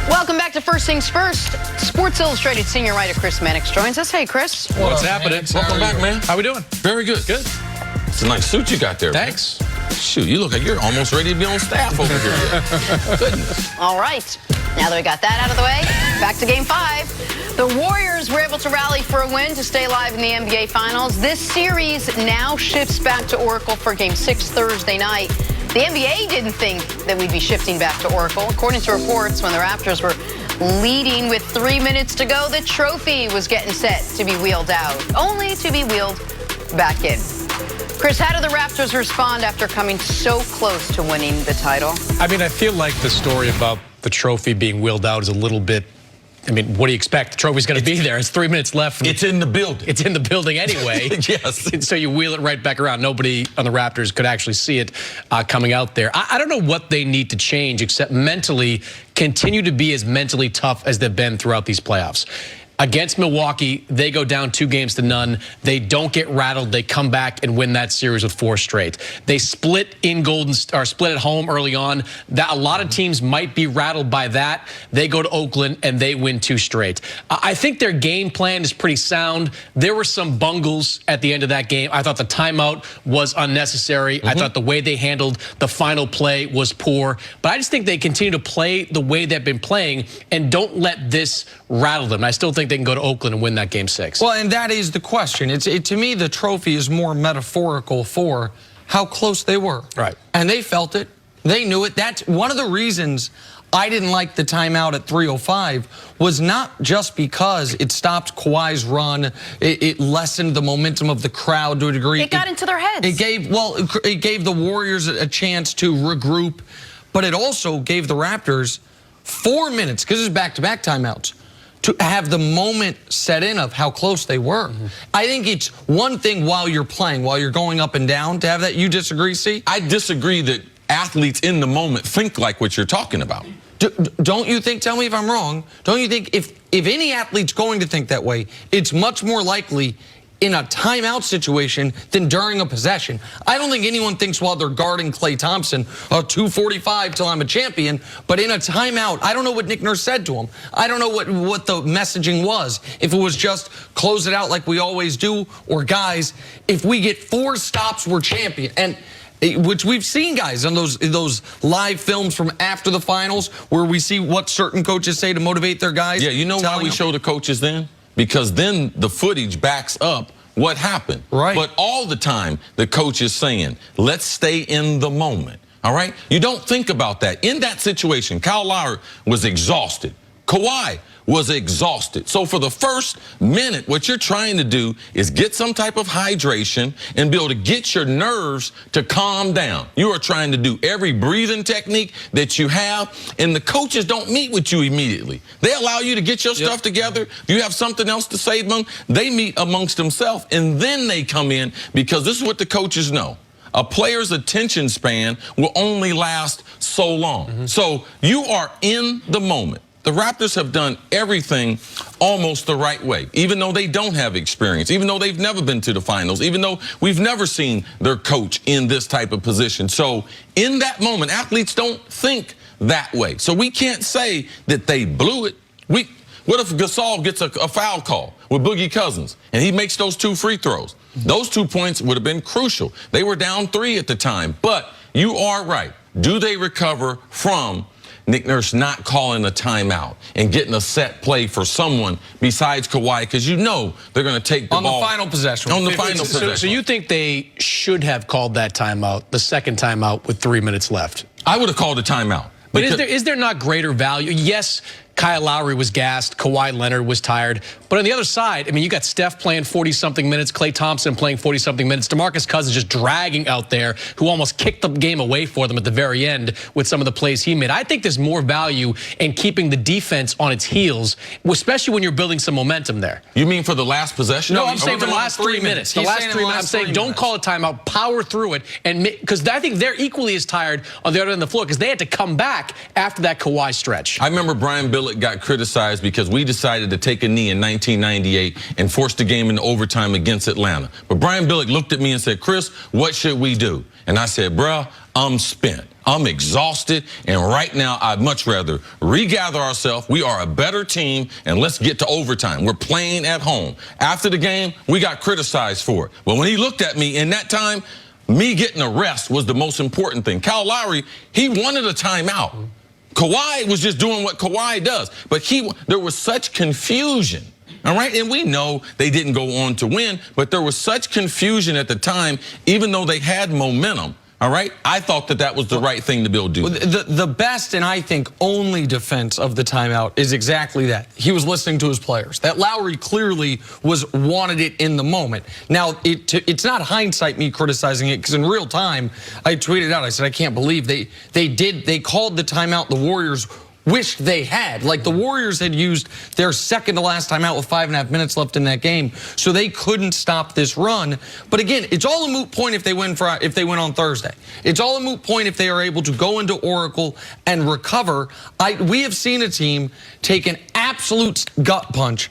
Welcome back to First Things First. Sports Illustrated senior writer Chris Mannix joins us. Hey, Chris. What's happening? Welcome back, man. How we doing? Very good. Good. It's a nice suit you got there. Thanks. Man. Shoot, you look like you're almost ready to be on staff over here. Goodness. All right. Now that we got that out of the way, back to Game 5. The Warriors were able to rally for a win to stay live in the NBA Finals. This series now shifts back to Oracle for Game 6 Thursday night. The NBA didn't think that we'd be shifting back to Oracle. According to reports, when the Raptors were leading with 3 minutes to go, the trophy was getting set to be wheeled out, only to be wheeled back in. Chris, how did the Raptors respond after coming so close to winning the title? I mean, I feel like the story about the trophy being wheeled out is a little bit, I mean, what do you expect? The trophy's going to be there. It's 3 minutes left. It's in the building. It's in the building anyway. Yes. And so you wheel it right back around. Nobody on the Raptors could actually see it coming out there. I don't know what they need to change except mentally continue to be as mentally tough as they've been throughout these playoffs. Against Milwaukee, they go down 2-0. They don't get rattled. They come back and win that series with 4 straight. They split split at home early on. That a lot of teams might be rattled by that. They go to Oakland and they win 2 straight. I think their game plan is pretty sound. There were some bungles at the end of that game. I thought the timeout was unnecessary. I thought the way they handled the final play was poor. But I just think they continue to play the way they've been playing and don't let this rattle them. I still think they can go to Oakland and win that Game 6. Well, and that is the question. To me, the trophy is more metaphorical for how close they were. Right. And they felt it. They knew it. That's one of the reasons I didn't like the timeout at 3:05 was not just because it stopped Kawhi's run. It lessened the momentum of the crowd to a degree. It got into their heads. It gave the Warriors a chance to regroup, but it also gave the Raptors 4 minutes, because it's back-to-back timeouts, to have the moment set in of how close they were. I think it's one thing while you're playing, while you're going up and down, to have that. You disagree, C? I disagree that athletes in the moment think like what you're talking about. Don't you think, tell me if I'm wrong, don't you think if any athlete's going to think that way, it's much more likely in a timeout situation than during a possession? I don't think anyone thinks while they're guarding Klay Thompson, 2:45 till I'm a champion, but in a timeout, I don't know what Nick Nurse said to him. I don't know what the messaging was. If it was just close it out like we always do, or guys, if we get 4 stops, we're champion. And which we've seen, guys, on those live films from after the finals where we see what certain coaches say to motivate their guys. Yeah, you know why we show the coaches then? Because then the footage backs up what happened. Right. But all the time, the coach is saying, let's stay in the moment. All right? You don't think about that. In that situation, Kyle Lowry was exhausted. Kawhi was exhausted. So for the first minute, what you're trying to do is get some type of hydration and be able to get your nerves to calm down. You are trying to do every breathing technique that you have, and the coaches don't meet with you immediately. They allow you to get your stuff together. If you have something else to say to them, they meet amongst themselves, and then they come in, because this is what the coaches know. A player's attention span will only last so long. So you are in the moment. The Raptors have done everything almost the right way, even though they don't have experience, even though they've never been to the finals, even though we've never seen their coach in this type of position. So in that moment, athletes don't think that way. So we can't say that they blew it. What if Gasol gets a foul call with Boogie Cousins and he makes those 2 free throws? Those 2 points would have been crucial. They were down 3 at the time. But you are right. Do they recover from Nick Nurse not calling a timeout and getting a set play for someone besides Kawhi, because you know they're going to take the ball. On the final possession. On the final possession. So you think they should have called that timeout, the second timeout, with 3 minutes left? I would have called a timeout. But is there not greater value? Yes, Kyle Lowry was gassed. Kawhi Leonard was tired. But on the other side, I mean, you got Steph playing 40-something minutes, Klay Thompson playing 40-something minutes, DeMarcus Cousins just dragging out there, who almost kicked the game away for them at the very end with some of the plays he made. I think there's more value in keeping the defense on its heels, especially when you're building some momentum there. You mean for the last possession? No, I'm saying for the last 3 minutes. The last 3 minutes. I'm saying don't call a timeout, power through it, and because I think they're equally as tired on the other end of the floor, because they had to come back after that Kawhi stretch. I remember Brian Billick got criticized because we decided to take a knee in 1998 and force the game into overtime against Atlanta. But Brian Billick looked at me and said, Chris, what should we do? And I said, bruh, I'm spent. I'm exhausted, and right now I'd much rather regather ourselves. We are a better team, and let's get to overtime. We're playing at home. After the game, we got criticized for it. But when he looked at me in that time, me getting a rest was the most important thing. Kyle Lowry, he wanted a timeout. Kawhi was just doing what Kawhi does. But there was such confusion. All right, and we know they didn't go on to win, but there was such confusion at the time, even though they had momentum. All right, I thought that was the right thing to be able to do. The best and I think only defense of the timeout is exactly that. He was listening to his players. That Lowry clearly wanted it in the moment. Now, it's not hindsight me criticizing it, because in real time, I tweeted out, I said, I can't believe they called the timeout the Warriors wished they had. Like, the Warriors had used their second to last timeout with 5.5 minutes left in that game, so they couldn't stop this run. But again, it's all a moot point if they win on Thursday. It's all a moot point if they are able to go into Oracle and recover. We have seen a team take an absolute gut punch,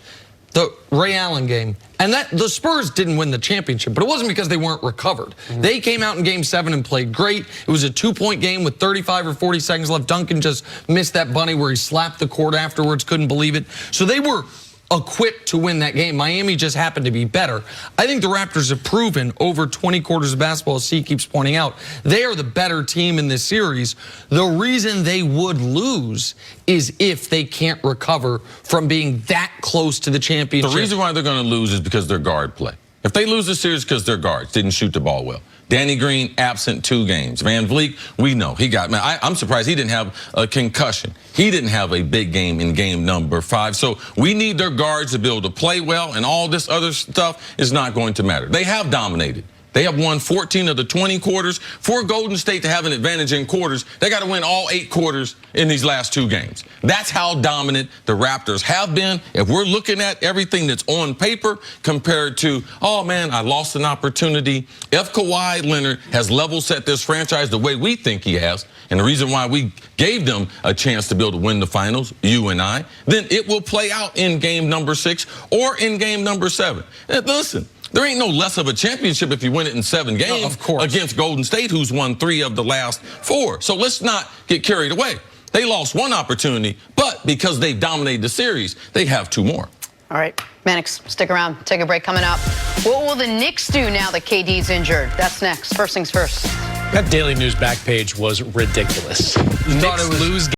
the Ray Allen game, and that the Spurs didn't win the championship, but it wasn't because they weren't recovered. They came out in Game 7 and played great. It was a 2-point game with 35 or 40 seconds left. Duncan just missed that bunny where he slapped the court afterwards, couldn't believe it. So they were equipped to win that game. Miami just happened to be better. I think the Raptors have proven over 20 quarters of basketball, as C keeps pointing out, they are the better team in this series. The reason they would lose is if they can't recover from being that close to the championship. The reason why they're going to lose is because their guard play. If they lose the series because their guards didn't shoot the ball well. Danny Green absent 2 games. Van Vliet, we know he got. Man, I'm surprised he didn't have a concussion. He didn't have a big game in game number 5. So we need their guards to be able to play well, and all this other stuff is not going to matter. They have dominated. They have won 14 of the 20 quarters. For Golden State to have an advantage in quarters, they got to win all 8 quarters in these last 2 games. That's how dominant the Raptors have been. If we're looking at everything that's on paper compared to, oh man, I lost an opportunity. If Kawhi Leonard has level set this franchise the way we think he has, and the reason why we gave them a chance to be able to win the finals, you and I, then it will play out in game number 6 or in game number 7. And listen, there ain't no less of a championship if you win it in 7 games, of course, against Golden State, who's won 3 of the last 4. So let's not get carried away. They lost 1 opportunity, but because they've dominated the series, they have 2 more. All right, Mannix, stick around. Take a break coming up. What will the Knicks do now that KD's injured? That's next. First things first. That Daily News back page was ridiculous. You thought it was lose